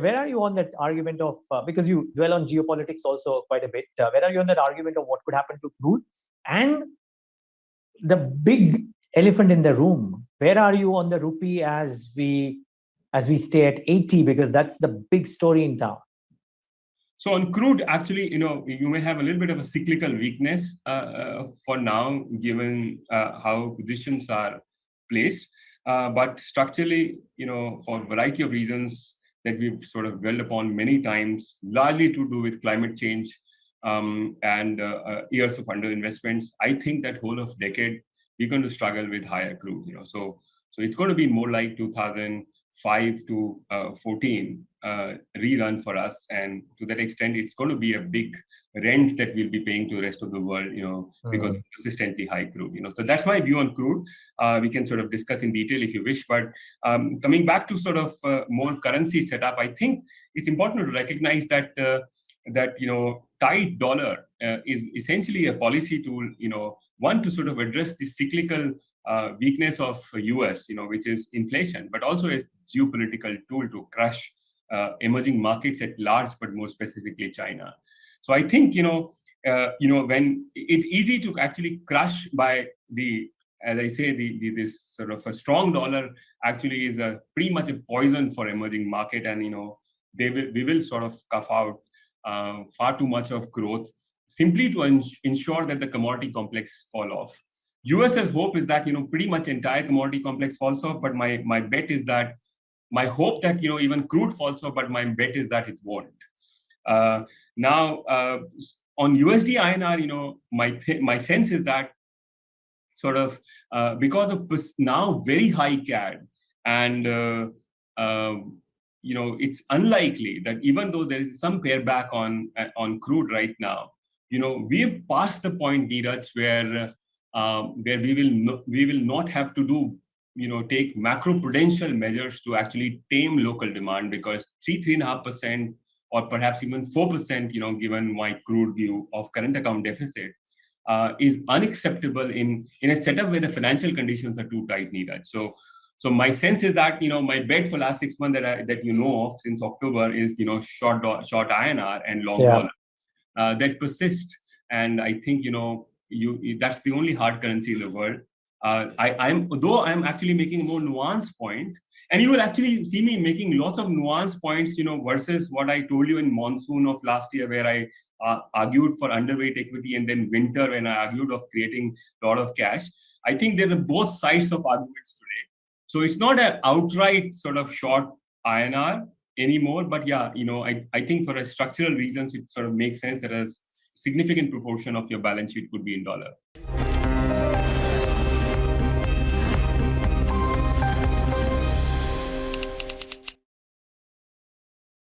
Where are you on that argument of, because you dwell on geopolitics also quite a bit, where are you on that argument of what could happen to crude? And the big elephant in the room, where are you on the rupee as we stay at 80? Because that's the big story in town. So on crude, actually, you may have a little bit of a cyclical weakness for now, given how positions are placed. But structurally, for a variety of reasons that we've sort of dwelled upon many times, largely to do with climate change and years of underinvestments, I think that whole of decade, we're going to struggle with higher crude. So it's going to be more like 2005 to 14 rerun for us, and to that extent, it's going to be a big rent that we'll be paying to the rest of the world, because of consistently high crude. So that's my view on crude. We can sort of discuss in detail if you wish, but coming back to sort of more currency setup, I think it's important to recognize that tight dollar is essentially a policy tool, one to sort of address the cyclical weakness of US, which is inflation, but also a geopolitical tool to crush emerging markets at large, but more specifically China. So I think, when it's easy to actually crush by as I say, this sort of a strong dollar actually is pretty much a poison for emerging market, and we will sort of cough out far too much of growth simply to ensure that the commodity complex fall off. US's hope is that pretty much entire commodity complex falls off, but my bet is that my hope that even crude falls off, but my bet is that it won't. Now on USD INR, my sense is that sort of because of now very high CAD, and it's unlikely that even though there is some pareback on crude right now, we've passed the point, Neeraj, where we will not have to do take macro-prudential measures to actually tame local demand, because 3.5%, or perhaps even 4%, given my crude view of current account deficit, is unacceptable in a setup where the financial conditions are too tight, Neeraj. So my sense is that my bet for last 6 months that of since October is short INR and long dollar that persist, and I think that's the only hard currency in the world. I'm actually making a more nuanced point, and you will actually see me making lots of nuanced points, versus what I told you in monsoon of last year, where I argued for underweight equity, and then winter when I argued of creating a lot of cash. I think there are both sides of arguments today. So it's not an outright sort of short INR anymore, but yeah, I think for a structural reasons, it sort of makes sense that a significant proportion of your balance sheet could be in dollar.